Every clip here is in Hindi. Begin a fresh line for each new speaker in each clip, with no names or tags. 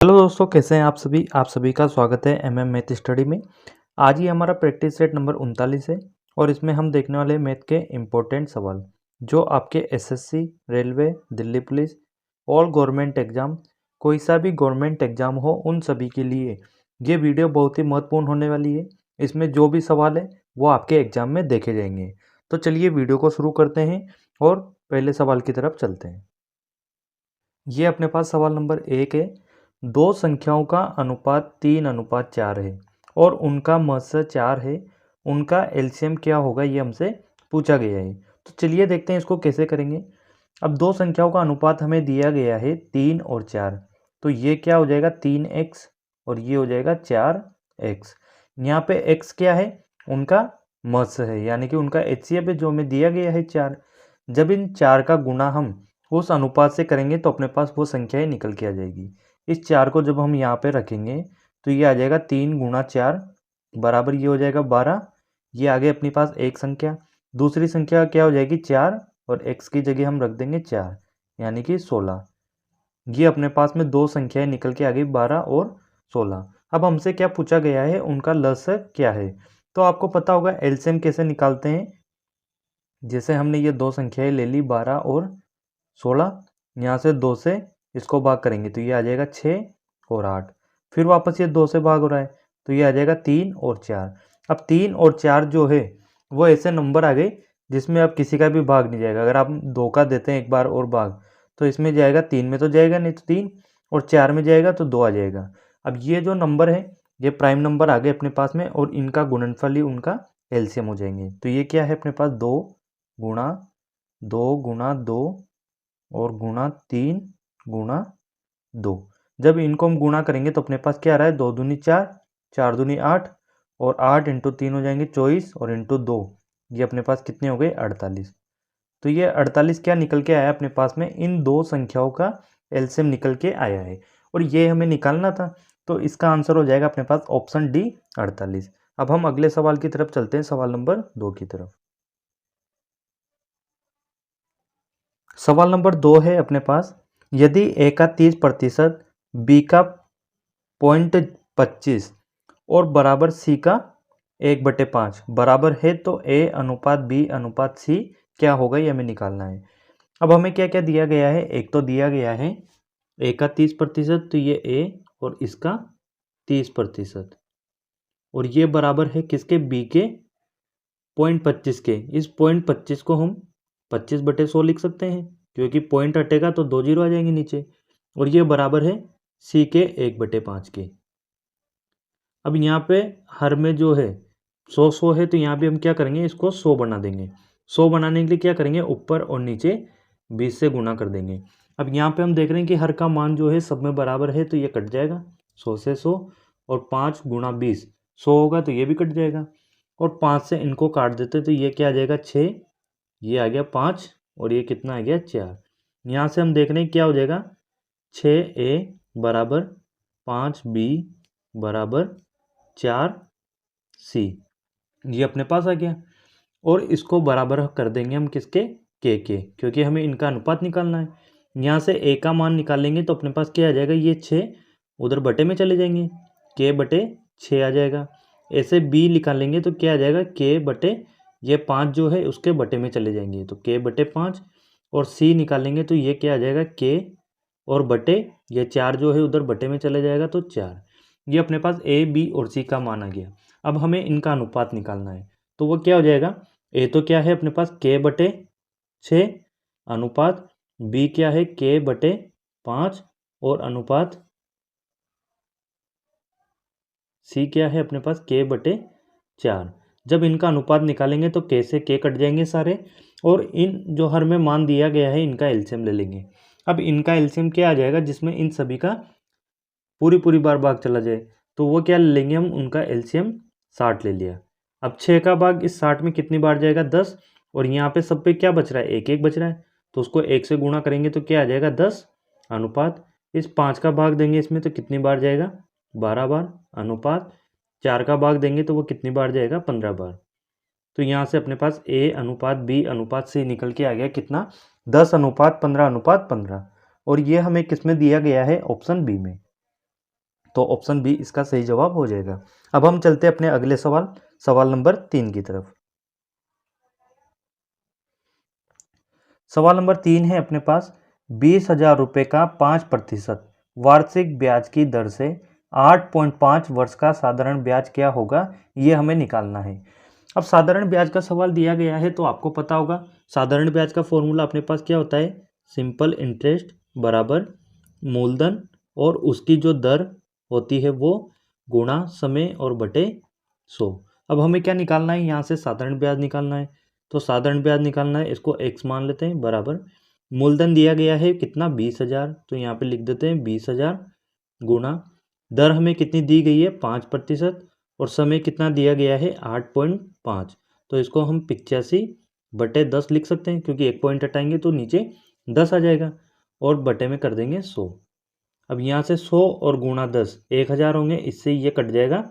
हेलो दोस्तों, कैसे हैं आप सभी का स्वागत है एमएम मैथ स्टडी में। आज ही हमारा प्रैक्टिस सेट नंबर 39 है और इसमें हम देखने वाले हैं मैथ के इम्पोर्टेंट सवाल जो आपके SSC, railway, Delhi police, all government exam, कोई सा भी गवर्नमेंट एग्जाम हो उन सभी के लिए ये वीडियो बहुत ही महत्वपूर्ण होने वाली है। इसमें जो भी सवाल है वो आपके एग्जाम में देखे जाएंगे। तो चलिए वीडियो को शुरू करते हैं और पहले सवाल की तरफ चलते हैं। ये अपने पास सवाल नंबर 1 है। दो संख्याओं का अनुपात 3:4 है और उनका महत्तम 4 है। उनका एलसीएम क्या होगा, ये हमसे पूछा गया है। तो चलिए देखते हैं इसको कैसे करेंगे। अब दो संख्याओं का अनुपात हमें दिया गया है 3 और 4। तो ये क्या हो जाएगा 3x और ये हो जाएगा 4x। यहाँ पे x क्या है, उनका महत्तम है, यानी कि उनका एचसीएफ है जो हमें दिया गया है 4। जब इन 4 का गुणा हम उस अनुपात से करेंगे तो अपने पास वो संख्याएं निकल के आ जाएगी। इस 4 को जब हम यहाँ पे रखेंगे तो ये आ जाएगा 3 गुणा 4 बराबर ये हो जाएगा 12। ये आगे अपने पास एक संख्या, दूसरी संख्या क्या हो जाएगी 4 और x की जगह हम रख देंगे 4 यानी कि 16। ये अपने पास में दो संख्याएं निकल के आ गई 12 और 16। अब हमसे क्या पूछा गया है, उनका लसागु क्या है। तो आपको पता होगा एलसीएम कैसे निकालते हैं। जैसे हमने ये दो संख्याएं ले ली 12 और 16, यहाँ से 2 से इसको भाग करेंगे तो ये आ जाएगा 6 और 8। फिर वापस ये 2 से भाग हो रहा है तो ये आ जाएगा 3 और 4। अब 3 और 4 जो है वो ऐसे नंबर आ गए जिसमें अब किसी का भी भाग नहीं जाएगा। अगर आप 2 का देते हैं एक बार और भाग तो इसमें जाएगा 3 में तो जाएगा नहीं, तो 3 और 4 में जाएगा तो 2 आ जाएगा। अब ये जो नंबर है ये प्राइम नंबर आ गए अपने पास में और इनका गुणनफल ही उनका एलसीएम हो जाएंगे। तो ये क्या है अपने पास 2 गुणा 2 गुणा 2 और गुणा 3 गुणा 2। जब इनको हम गुणा करेंगे तो अपने पास क्या आ रहा है 2 दूनी 4, 4 दूनी 8 और 8 इंटू 3 हो जाएंगे 24 और इंटू 2 ये अपने पास कितने हो गए 48। तो ये 48 क्या निकल के आया अपने पास में, इन दो संख्याओं का एलसीएम निकल के आया है और ये हमें निकालना था। तो इसका आंसर हो जाएगा अपने पास ऑप्शन डी 48। अब हम अगले सवाल की तरफ चलते हैं, सवाल नंबर 2 की तरफ। सवाल नंबर 2 है अपने पास, यदि ए का 30%, बी का 0.25 और बराबर सी का 1/5 बराबर है तो ए अनुपात बी अनुपात सी क्या होगा, ये हमें निकालना है। अब हमें क्या क्या दिया गया है, एक तो दिया गया है ए का 30%, तो ये ए और इसका 30% और ये बराबर है किसके, बी के 0.25 के। इस 0.25 को हम 25/100 लिख सकते हैं क्योंकि पॉइंट हटेगा तो 2 जीरो आ जाएंगे नीचे, और ये बराबर है सी के 1/5 के। अब यहाँ पे हर में जो है 100 है तो यहाँ पे हम क्या करेंगे, इसको 100 बना देंगे। 100 बनाने के लिए क्या करेंगे, ऊपर और नीचे 20 से गुना कर देंगे। अब यहाँ पे हम देख रहे हैं कि हर का मान जो है सब में बराबर है तो ये कट जाएगा 100 से 100 और 5 गुणा 20 100 होगा तो ये भी कट जाएगा और 5 से इनको काट देते तो ये क्या आ जाएगा 6, ये आ गया 5 और ये कितना आ गया 4। यहाँ से हम देख रहे हैं क्या हो जाएगा 6a बराबर 5b बराबर 4c, ये अपने पास आ गया। और इसको बराबर कर देंगे हम किसके, के, क्योंकि हमें इनका अनुपात निकालना है। यहाँ से a का मान निकालेंगे तो अपने पास क्या आ जाएगा, ये 6 उधर बटे में चले जाएंगे, k बटे 6 आ जाएगा। ऐसे b निकालेंगे तो क्या आ जाएगा, k बटे ये 5 जो है उसके बटे में चले जाएंगे तो k बटे 5, और c निकालेंगे तो ये क्या आ जाएगा k और बटे ये 4 जो है उधर बटे में चले जाएगा तो 4। ये अपने पास a b और c का मान आ गया। अब हमें इनका अनुपात निकालना है तो वो क्या हो जाएगा, a तो क्या है अपने पास k बटे 6 अनुपात b क्या है k बटे 5 और अनुपात c क्या है अपने पास k बटे 4। जब इनका अनुपात निकालेंगे तो k से k कट जाएंगे सारे और इन जो हर में मान दिया गया है इनका एलसीएम ले लेंगे। अब इनका एलसीएम क्या आ जाएगा, जिसमें इन सभी का पूरी बार भाग चला जाए तो वो क्या ले लेंगे हम, उनका एलसीएम 60 ले लिया। अब 6 का भाग इस 60 में कितनी बार जाएगा 10 और यहाँ पे सब पे क्या बच रहा है, एक एक बच रहा है तो उसको 1 से गुणा करेंगे तो क्या आ जाएगा 10 अनुपात इस 5 का भाग देंगे इसमें तो कितनी बार जाएगा 12 बार अनुपात 4 का भाग देंगे तो वो कितनी बार जाएगा 15 बार। तो यहाँ से अपने पास a अनुपात b अनुपात c निकल के आ गया कितना, 10 अनुपात 15 अनुपात 15, और ये हमें किस में दिया गया है, ऑप्शन बी में। तो ऑप्शन बी इसका सही जवाब हो जाएगा। अब हम चलते हैं अपने अगले सवाल, सवाल नंबर 3 की तरफ। सवाल नंबर 3 है अपने पास, 20,000 रुपये का 5% वार्षिक ब्याज की दर से 8.5 वर्ष का साधारण ब्याज क्या होगा, ये हमें निकालना है। अब साधारण ब्याज का सवाल दिया गया है तो आपको पता होगा साधारण ब्याज का फॉर्मूला अपने पास क्या होता है, सिंपल इंटरेस्ट बराबर मूलधन और उसकी जो दर होती है वो गुणा समय और बटे 100। अब हमें क्या निकालना है, यहाँ से साधारण ब्याज निकालना है। तो साधारण ब्याज निकालना है, इसको x मान लेते हैं बराबर मूलधन दिया गया है कितना 20,000, तो यहाँ पे लिख देते हैं 20,000 गुणा दर हमें कितनी दी गई है 5% और समय कितना दिया गया है 8.5, तो इसको हम 85/10 लिख सकते हैं क्योंकि एक पॉइंट हटाएंगे तो नीचे 10 आ जाएगा और बटे में कर देंगे 100। अब यहाँ से 100 और गुणा 10 1000 होंगे, इससे ये कट जाएगा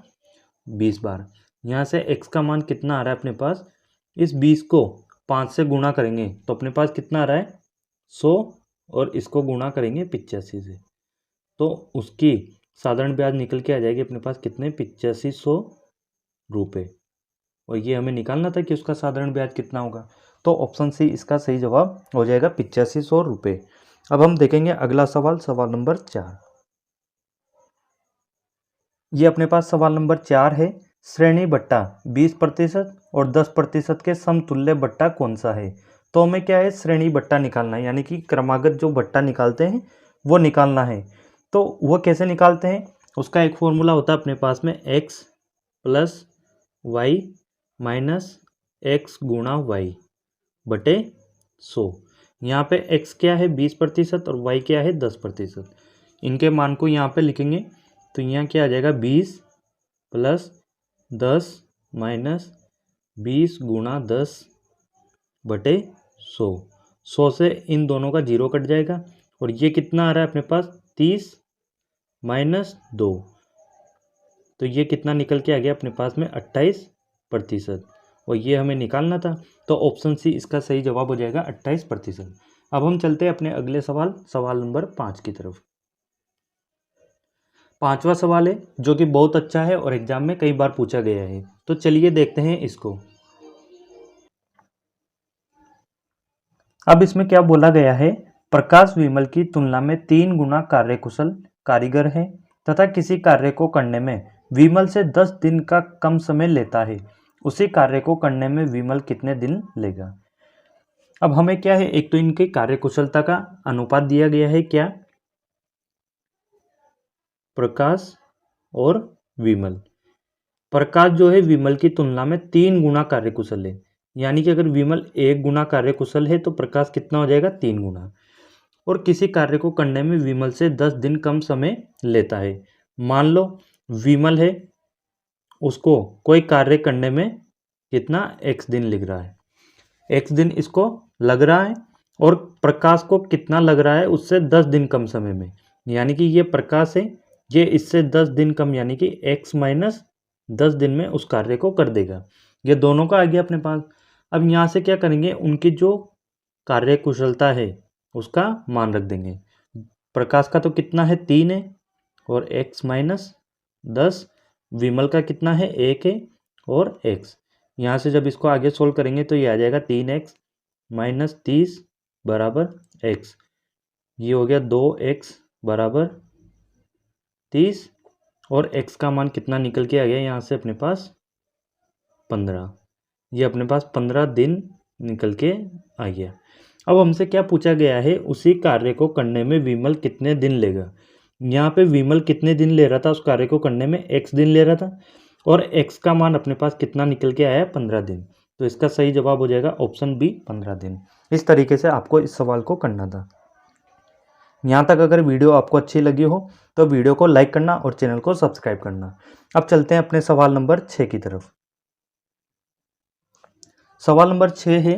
20 बार। यहाँ से x का मान कितना आ रहा है अपने पास, इस 20 को 5 से गुणा करेंगे तो अपने पास कितना आ रहा है 100 और इसको गुणा करेंगे 85 से, तो उसकी साधारण ब्याज निकल के आ जाएगी अपने पास कितने 8500 रुपये। और ये हमें निकालना था कि उसका साधारण ब्याज कितना होगा, तो ऑप्शन सी इसका सही जवाब हो जाएगा 8500 रुपये। अब हम देखेंगे अगला सवाल, सवाल नंबर 4। ये अपने पास सवाल नंबर 4 है, श्रेणी बट्टा 20% और 10% के समतुल्य बट्टा कौन सा है। तो हमें क्या है श्रेणी बट्टा निकालना है, यानी कि क्रमागत जो बट्टा निकालते हैं वो निकालना है। तो वो कैसे निकालते हैं, उसका एक फॉर्मूला होता है अपने पास में x + y - x गुणा y बटे 100। यहाँ पे x क्या है 20% और y क्या है 10%। इनके मान को यहाँ पे लिखेंगे तो यहाँ क्या आ जाएगा 20 + 10 - 20 गुणा 10 बटे 100। 100 से इन दोनों का 0 कट जाएगा और ये कितना आ रहा है अपने पास 30 - 2, तो ये कितना निकल के आ गया अपने पास में 28% और ये हमें निकालना था। तो ऑप्शन सी इसका सही जवाब हो जाएगा 28%। अब हम चलते हैं अपने अगले सवाल, सवाल नंबर 5 की तरफ। 5वां सवाल है जो कि बहुत अच्छा है और एग्जाम में कई बार पूछा गया है, तो चलिए देखते हैं इसको। अब इसमें क्या बोला गया है, प्रकाश विमल की तुलना में 3 गुना कार्यकुशल कारीगर है तथा किसी कार्य को करने में विमल से 10 दिन का कम समय लेता है, उसी कार्य को करने में विमल कितने दिन लेगा। अब हमें क्या है, एक तो इनके कार्यकुशलता का अनुपात दिया गया है क्या, प्रकाश और विमल। प्रकाश जो है विमल की तुलना में 3 गुना कार्यकुशल है, यानी कि अगर विमल 1 गुना कार्यकुशल है तो प्रकाश कितना हो जाएगा 3 गुना। और किसी कार्य को करने में विमल से 10 दिन कम समय लेता है। मान लो विमल है, उसको कोई कार्य करने में कितना x दिन लग रहा है, x दिन इसको लग रहा है और प्रकाश को कितना लग रहा है उससे 10 दिन कम समय में, यानी कि ये प्रकाश है, ये इससे 10 दिन कम यानी कि x - 10 दिन में उस कार्य को कर देगा। ये दोनों का आ गया अपने पास। अब यहाँ से क्या करेंगे, उनकी जो कार्य कुशलता है उसका मान रख देंगे। प्रकाश का तो कितना है 3 है और x - 10, विमल का कितना है 1 है और x। यहाँ से जब इसको आगे सोल्व करेंगे तो ये आ जाएगा 3x - 30 बराबर x। ये हो गया 2x बराबर 30 और x का मान कितना निकल के आ गया यहाँ से अपने पास 15। ये अपने पास 15 दिन निकल के आ गया। अब हमसे क्या पूछा गया है, उसी कार्य को करने में विमल कितने दिन लेगा। यहाँ पे विमल कितने दिन ले रहा था उस कार्य को करने में, x दिन ले रहा था और x का मान अपने पास कितना निकल के आया 15 दिन। तो इसका सही जवाब हो जाएगा ऑप्शन बी 15 दिन। इस तरीके से आपको इस सवाल को करना था। यहाँ तक अगर वीडियो आपको अच्छी लगी हो तो वीडियो को लाइक करना और चैनल को सब्सक्राइब करना। अब चलते हैं अपने सवाल नंबर 6 की तरफ। सवाल नंबर 6 है,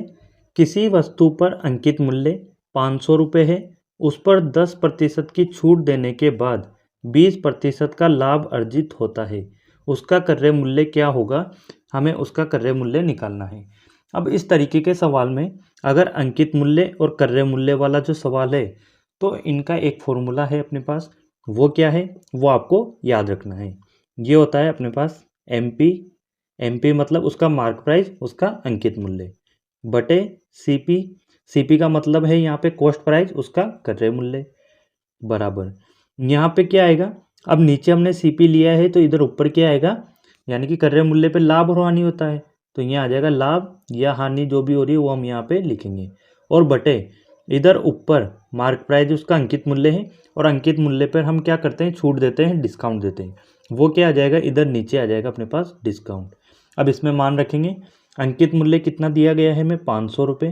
किसी वस्तु पर अंकित मूल्य 500 रुपये है, उस पर 10% की छूट देने के बाद 20% का लाभ अर्जित होता है, उसका क्रय मूल्य क्या होगा, हमें उसका क्रय मूल्य निकालना है। अब इस तरीके के सवाल में अगर अंकित मूल्य और क्रय मूल्य वाला जो सवाल है तो इनका एक फॉर्मूला है अपने पास, वो क्या है वो आपको याद रखना है। ये होता है अपने पास एमपी, एमपी मतलब उसका मार्क प्राइस, उसका अंकित मूल्य, बटे सीपी, सीपी का मतलब है यहाँ पे कॉस्ट प्राइस, उसका क्रय मूल्य, बराबर यहाँ पे क्या आएगा। अब नीचे हमने सीपी लिया है तो इधर ऊपर क्या आएगा, यानी कि क्रय मूल्य पे लाभ और हानि होता है, तो यहाँ आ जाएगा लाभ या हानि जो भी हो रही है वो हम यहाँ पे लिखेंगे, और बटे इधर ऊपर मार्क प्राइस उसका अंकित मूल्य है, और अंकित मूल्य पर हम क्या करते हैं, छूट देते हैं, डिस्काउंट देते हैं, वो क्या आ जाएगा, इधर नीचे आ जाएगा अपने पास डिस्काउंट। अब इसमें मान रखेंगे अंकित मूल्य कितना दिया गया है, हमें 500 रुपये,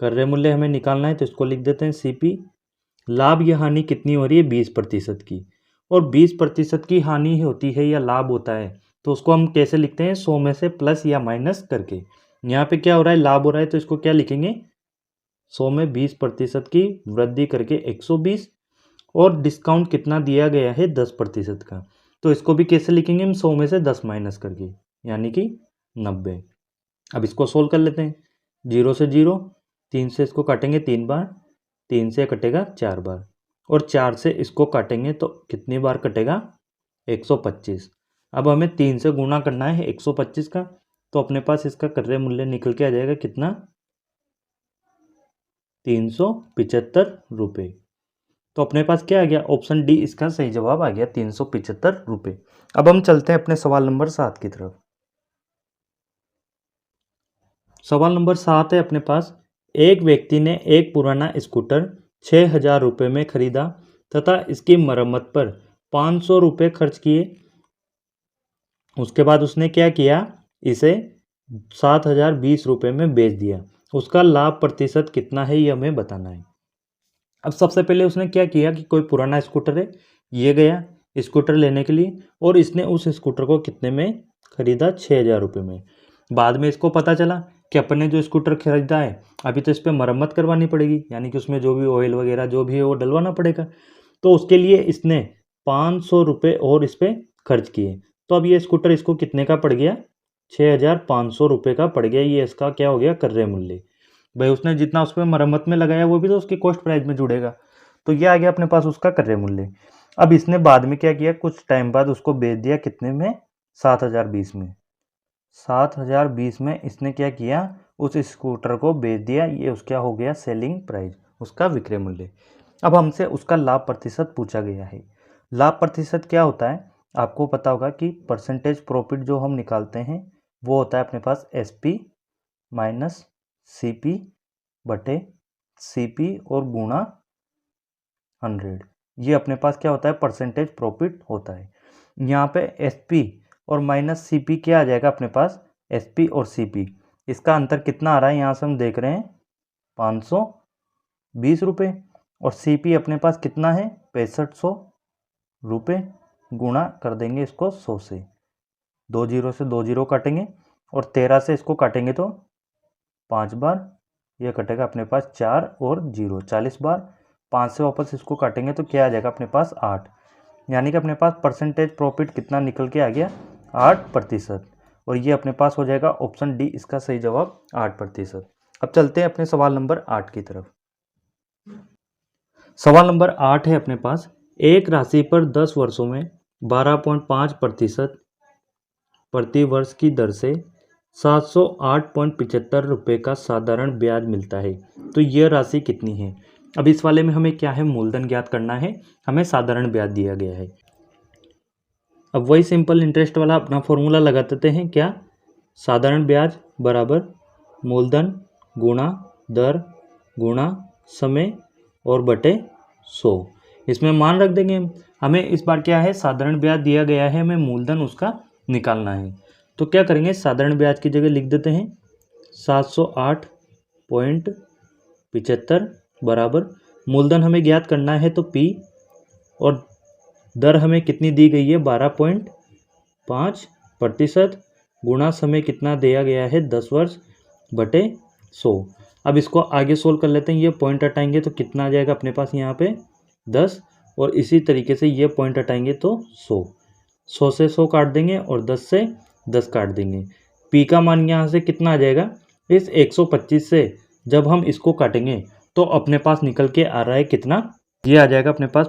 क्रय मूल्य हमें निकालना है तो इसको लिख देते हैं सीपी, लाभ या हानि कितनी हो रही है 20% की, और 20% की हानि होती है या लाभ होता है तो उसको हम कैसे लिखते हैं, 100 में से प्लस या माइनस करके। यहाँ पे क्या हो रहा है, लाभ हो रहा है तो इसको क्या लिखेंगे, 100 में 20% की वृद्धि करके 120, और डिस्काउंट कितना दिया गया है 10% का, तो इसको भी कैसे लिखेंगे हम, 100 में से 10 माइनस करके, यानी कि 90। अब इसको सोल्व कर लेते हैं, 0 से 0, 3 से इसको काटेंगे 3 बार, 3 से कटेगा 4 बार, और 4 से इसको काटेंगे तो कितनी बार कटेगा, 125। अब हमें 3 से गुणा करना है 125 का, तो अपने पास इसका क्रय मूल्य निकल के आ जाएगा कितना, 375 रुपये। तो अपने पास क्या आ गया, ऑप्शन डी इसका सही जवाब आ गया, 375 रुपये। अब हम चलते हैं अपने सवाल नंबर 7 की तरफ। सवाल नंबर 7 है अपने पास, एक व्यक्ति ने एक पुराना स्कूटर 6,000 रुपये में खरीदा तथा इसकी मरम्मत पर 500 रुपये खर्च किए। उसके बाद उसने क्या किया, इसे 7,020 रुपये में बेच दिया। उसका लाभ प्रतिशत कितना है ये हमें बताना है। अब सबसे पहले उसने क्या किया कि कोई पुराना स्कूटर है, ये गया स्कूटर लेने के लिए, और इसने उस स्कूटर को कितने में खरीदा, 6,000 रुपये में। बाद में इसको पता चला कि अपने जो स्कूटर खरीदा है अभी तो इस पर मरम्मत करवानी पड़ेगी, यानी कि उसमें जो भी ऑयल वगैरह जो भी है वो डलवाना पड़ेगा, तो उसके लिए इसने 500 रुपये और इस पर खर्च किए। तो अब ये स्कूटर इसको कितने का पड़ गया, 6,500 रुपये का पड़ गया। ये इसका क्या हो गया, क्रय मूल्य। भाई उसने जितना उस पर मरम्मत में लगाया वो भी तो उसकी कॉस्ट प्राइस में जुड़ेगा, तो ये आ गया अपने पास उसका क्रय मूल्य। अब इसने बाद में क्या किया, कुछ टाइम बाद उसको बेच दिया कितने में, 7,020 में। 7,020 में इसने क्या किया, उस स्कूटर को बेच दिया, ये उसका हो गया सेलिंग प्राइस, उसका विक्रय मूल्य। अब हमसे उसका लाभ प्रतिशत पूछा गया है। लाभ प्रतिशत क्या होता है, आपको पता होगा कि परसेंटेज प्रॉफिट जो हम निकालते हैं वो होता है अपने पास एसपी माइनस सीपी बटे सीपी और गुणा 100। ये अपने पास क्या होता है, परसेंटेज प्रॉफिट होता है। यहाँ पे एसपी और माइनस सीपी क्या आ जाएगा अपने पास, एसपी और सीपी, इसका अंतर कितना आ रहा है, यहाँ से हम देख रहे हैं 520 रुपये, और सीपी अपने पास कितना है 6500 रुपये, गुणा कर देंगे इसको 100 से, 2 जीरो से 2 जीरो काटेंगे, और 13 से इसको काटेंगे तो 5 बार, ये कटेगा अपने पास 4 और 0 40 बार, 5 से वापस इसको काटेंगे तो क्या आ जाएगा अपने पास 8, यानी कि अपने पास परसेंटेज प्रॉफिट कितना निकल के आ गया, 8%। और ये अपने पास हो जाएगा ऑप्शन डी इसका सही जवाब, 8%। अब चलते हैं अपने सवाल नंबर 8 की तरफ। सवाल नंबर 8 है अपने पास, एक राशि पर 10 वर्षों में 12.5% प्रति वर्ष की दर से 708.75 रुपये का साधारण ब्याज मिलता है, तो यह राशि कितनी है। अब इस वाले में हमें क्या है, मूलधन ज्ञात करना है, हमें साधारण ब्याज दिया गया है। अब वही सिंपल इंटरेस्ट वाला अपना फॉर्मूला लगा देते हैं, क्या, साधारण ब्याज बराबर मूलधन गुणा दर गुणा समय और बटे 100। इसमें मान रख देंगे हम, हमें इस बार क्या है, साधारण ब्याज दिया गया है, हमें मूलधन उसका निकालना है, तो क्या करेंगे, साधारण ब्याज की जगह लिख देते हैं 708.75 बराबर मूलधन हमें ज्ञात करना है तो P, और दर हमें कितनी दी गई है 12.5%, गुणा समय कितना दिया गया है 10 वर्ष बटे 100। अब इसको आगे सोल्व कर लेते हैं, ये पॉइंट हटाएंगे तो कितना आ जाएगा अपने पास यहाँ पे 10, और इसी तरीके से ये पॉइंट हटाएंगे तो 100, 100 से 100 काट देंगे और 10 से 10 काट देंगे। P का मान यहाँ से कितना आ जाएगा, इस 125 से जब हम इसको काटेंगे तो अपने पास निकल के आ रहा है कितना, ये आ जाएगा अपने पास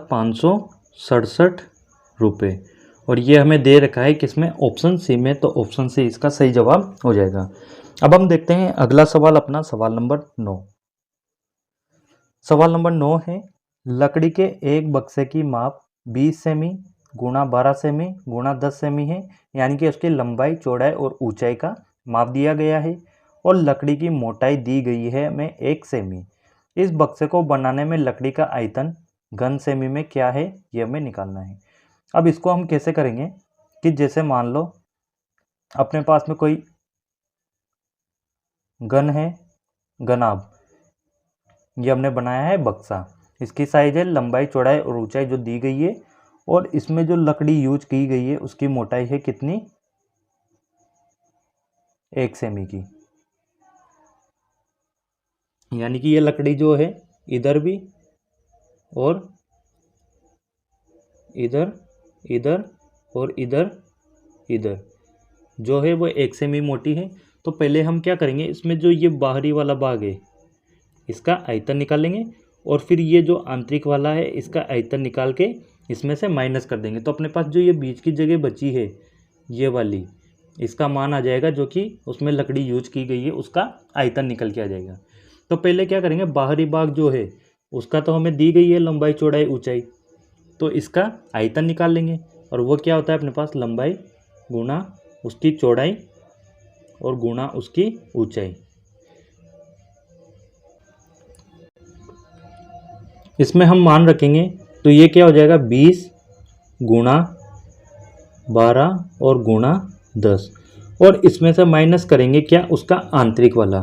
₹67 और ये हमें दे रखा है किसमें, ऑप्शन सी में, तो ऑप्शन सी इसका सही जवाब हो जाएगा। अब हम देखते हैं अगला सवाल अपना, सवाल नंबर 9। सवाल नंबर 9 है, लकड़ी के एक बक्से की माप 20 सेमी गुणा 12 सेमी गुणा 10 सेमी है, यानी कि उसकी लंबाई, चौड़ाई और ऊंचाई का माप दिया गया है और लकड़ी की मोटाई दी गई है हमें 1 सेमी। इस बक्से को बनाने में लकड़ी का आयतन घन सेमी में क्या है, ये हमें निकालना है। अब इसको हम कैसे करेंगे कि जैसे मान लो अपने पास में कोई घन है, घनाभ, ये हमने बनाया है बक्सा, इसकी साइज है, लंबाई, चौड़ाई और ऊंचाई जो दी गई है, और इसमें जो लकड़ी यूज की गई है उसकी मोटाई है कितनी, 1 सेमी की। यानी कि ये लकड़ी जो है इधर भी और इधर, इधर और इधर, इधर जो है वो 1 सेमी मोटी है। तो पहले हम क्या करेंगे, इसमें जो ये बाहरी वाला भाग है इसका आयतन निकालेंगे और फिर ये जो आंतरिक वाला है इसका आयतन निकाल के इसमें से माइनस कर देंगे। तो अपने पास जो ये बीच की जगह बची है ये वाली, इसका मान आ जाएगा जो कि उसमें लकड़ी यूज की गई है उसका आयतन निकल के आ जाएगा। तो पहले क्या करेंगे, बाहरी भाग जो है उसका तो हमें दी गई है लंबाई, चौड़ाई, ऊंचाई, तो इसका आयतन निकाल लेंगे और वो क्या होता है अपने पास, लंबाई गुणा उसकी चौड़ाई और गुणा उसकी ऊंचाई। इसमें हम मान रखेंगे तो ये क्या हो जाएगा, 20 गुणा 12 और गुणा 10, और इसमें से माइनस करेंगे क्या, उसका आंतरिक वाला।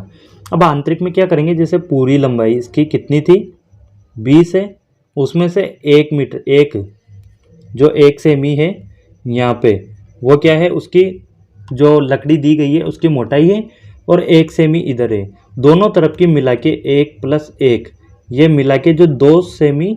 अब आंतरिक में क्या करेंगे, जैसे पूरी लंबाई इसकी कितनी थी, 20 है, उसमें से 1 मीटर, एक जो 1 सेमी है यहाँ पे, वो क्या है, उसकी जो लकड़ी दी गई है उसकी मोटाई है, और 1 सेमी इधर है, दोनों तरफ की मिला के 1 + 1, ये मिला के जो 2 सेमी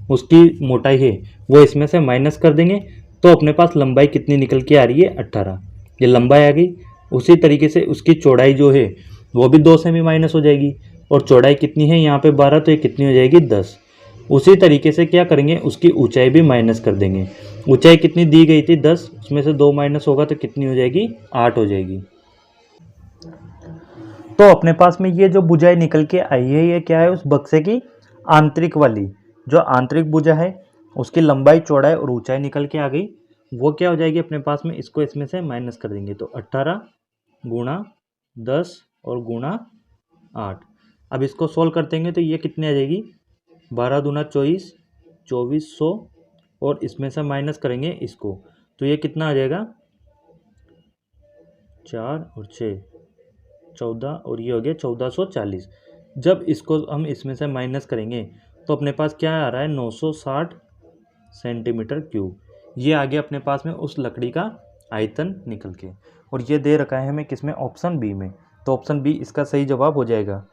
उसकी मोटाई है वो इसमें से माइनस कर देंगे। तो अपने पास लंबाई कितनी निकल के आ रही है, 18, ये लंबाई आ गई। उसी तरीके से उसकी चौड़ाई जो है वो भी 2 सेमी माइनस हो जाएगी, और चौड़ाई कितनी है यहाँ पे 12, तो ये कितनी हो जाएगी, 10। उसी तरीके से क्या करेंगे, उसकी ऊंचाई भी माइनस कर देंगे। ऊंचाई कितनी दी गई थी, 10, उसमें से 2 माइनस होगा तो कितनी हो जाएगी, 8 हो जाएगी। तो अपने पास में ये जो भुजाएं निकल के आई है ये क्या है, उस बक्से की आंतरिक वाली, जो आंतरिक भुजा है उसकी लंबाई, चौड़ाई और ऊंचाई निकल के आ गई। वो क्या हो जाएगी अपने पास में, इसको इसमें से माइनस कर देंगे, तो 18 गुणा 10 और गुणा 8। अब इसको सोल्व कर देंगे तो ये कितने आ जाएगी, 12 दूना 24, 2400, और इसमें से माइनस करेंगे इसको तो ये कितना आ जाएगा, 4 और 6, 14, और ये हो गया 1440। जब इसको हम इसमें से माइनस करेंगे तो अपने पास क्या आ रहा है, 960 सेंटीमीटर क्यूब। ये आ गया अपने पास में उस लकड़ी का आयतन निकल के, और ये दे रखा है हमें किसमें, ऑप्शन बी में, तो ऑप्शन बी इसका सही जवाब हो जाएगा।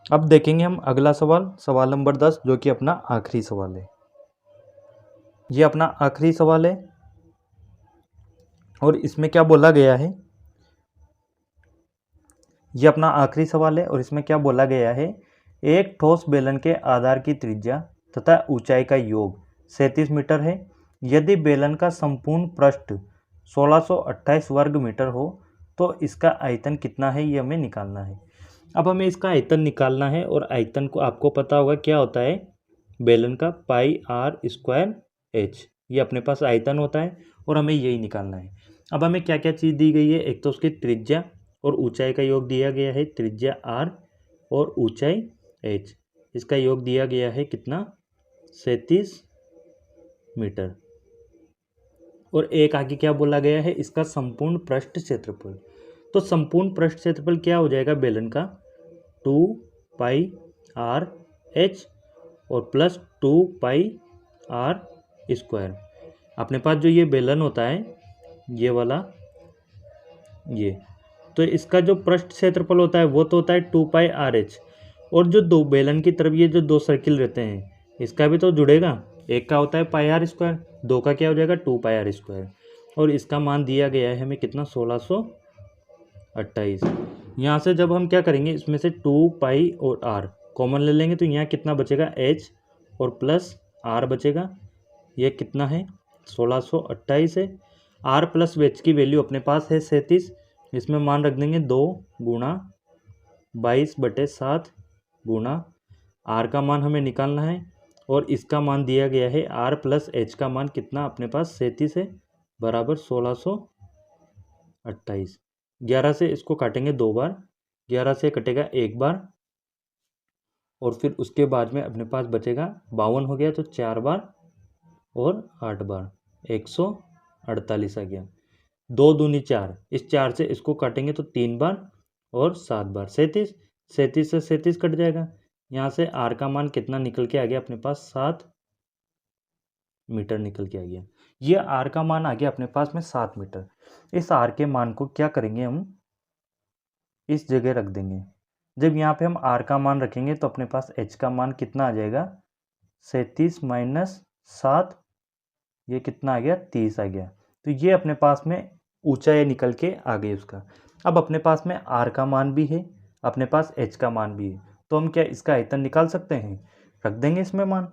अब देखेंगे हम अगला सवाल, सवाल नंबर 10, जो कि अपना आखिरी सवाल है। ये अपना आखिरी सवाल है और इसमें क्या बोला गया है, ये अपना आखिरी सवाल है और इसमें क्या बोला गया है, एक ठोस बेलन के आधार की त्रिज्या तथा ऊंचाई का योग 37 मीटर है। यदि बेलन का संपूर्ण पृष्ठ 1628 वर्ग मीटर हो तो इसका आयतन कितना है, ये हमें निकालना है। अब हमें इसका आयतन निकालना है, और आयतन को आपको पता होगा क्या होता है, बेलन का πr²h, ये अपने पास आयतन होता है और हमें यही निकालना है। अब हमें क्या क्या चीज़ दी गई है, एक तो उसकी त्रिज्या और ऊंचाई का योग दिया गया है, त्रिज्या r और ऊंचाई h, इसका योग दिया गया है कितना, 37 मीटर। और एक आगे क्या बोला गया है, इसका संपूर्ण पृष्ठ क्षेत्रफल। तो संपूर्ण पृष्ठ क्षेत्रफल क्या हो जाएगा बेलन का, 2πr/h और प्लस 2πr²। अपने पास जो ये बेलन होता है ये वाला, ये तो इसका जो पृष्ठ क्षेत्रफल होता है वो तो होता है 2πrh, और जो दो बेलन की तरफ ये जो 2 सर्किल रहते हैं इसका भी तो जुड़ेगा, एक का होता है πr², 2 का क्या हो जाएगा, 2πr², और इसका मान दिया गया है हमें कितना, 1628। यहाँ से जब हम क्या करेंगे, इसमें से 2π और r कॉमन ले लेंगे तो यहाँ कितना बचेगा, h और प्लस r बचेगा, ये कितना है 1628 है। आर प्लस वेच की वैल्यू अपने पास है 37, इसमें मान रख देंगे 2 गुणा 22/7 गुणा आर का मान हमें निकालना है और इसका मान दिया गया है आर प्लस एच का मान कितना अपने पास 37 है बराबर 1628। 11 से इसको काटेंगे 2 बार, 11 से कटेगा 1 बार और फिर उसके बाद में अपने पास बचेगा 52 हो गया तो 4 बार और 8 बार 148 आ गया। 2 दूनी 4, इस 4 से इसको काटेंगे तो 3 बार और 7 बार 37, 37 से 37 कट जाएगा। यहाँ से आर का मान कितना निकल के आ गया अपने पास 7 मीटर निकल के आ गया। ये आर का मान आ गया अपने पास में 7 मीटर। इस आर के मान को क्या करेंगे हम इस जगह रख देंगे। जब यहाँ पे हम आर का मान रखेंगे तो अपने पास एच का मान कितना आ जाएगा 37 माइनस 7, ये कितना आ गया 30 आ गया। तो ये अपने पास में ऊंचाई निकल के आ गई उसका। अब अपने पास में आर का मान भी है, अपने पास एच का मान भी है, तो हम क्या इसका आयतन निकाल सकते हैं, रख देंगे इसमें मान।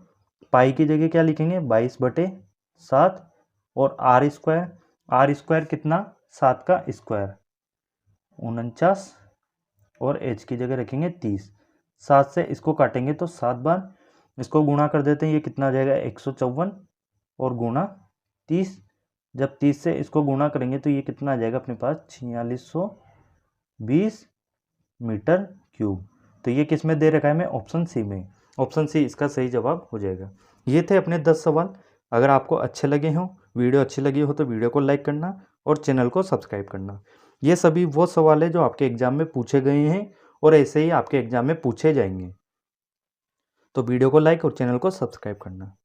पाई की जगह क्या लिखेंगे 22/7 और आर स्क्वायर कितना 7 का स्क्वायर 49 और एच की जगह रखेंगे 30। 7 से इसको काटेंगे तो 7 बार, इसको गुणा कर देते हैं, ये कितना आ जाएगा 154 और गुणा 30। जब 30 से इसको गुणा करेंगे तो ये कितना आ जाएगा अपने पास 4620 मीटर क्यूब। तो ये किस में दे रखा है हमें ऑप्शन सी में, ऑप्शन सी इसका सही जवाब हो जाएगा। ये थे अपने 10 सवाल। अगर आपको अच्छे लगे हों, वीडियो अच्छी लगी हो तो वीडियो को लाइक करना और चैनल को सब्सक्राइब करना। ये सभी वो सवाल है जो आपके एग्जाम में पूछे गए हैं और ऐसे ही आपके एग्जाम में पूछे जाएंगे। तो वीडियो को लाइक और चैनल को सब्सक्राइब करना।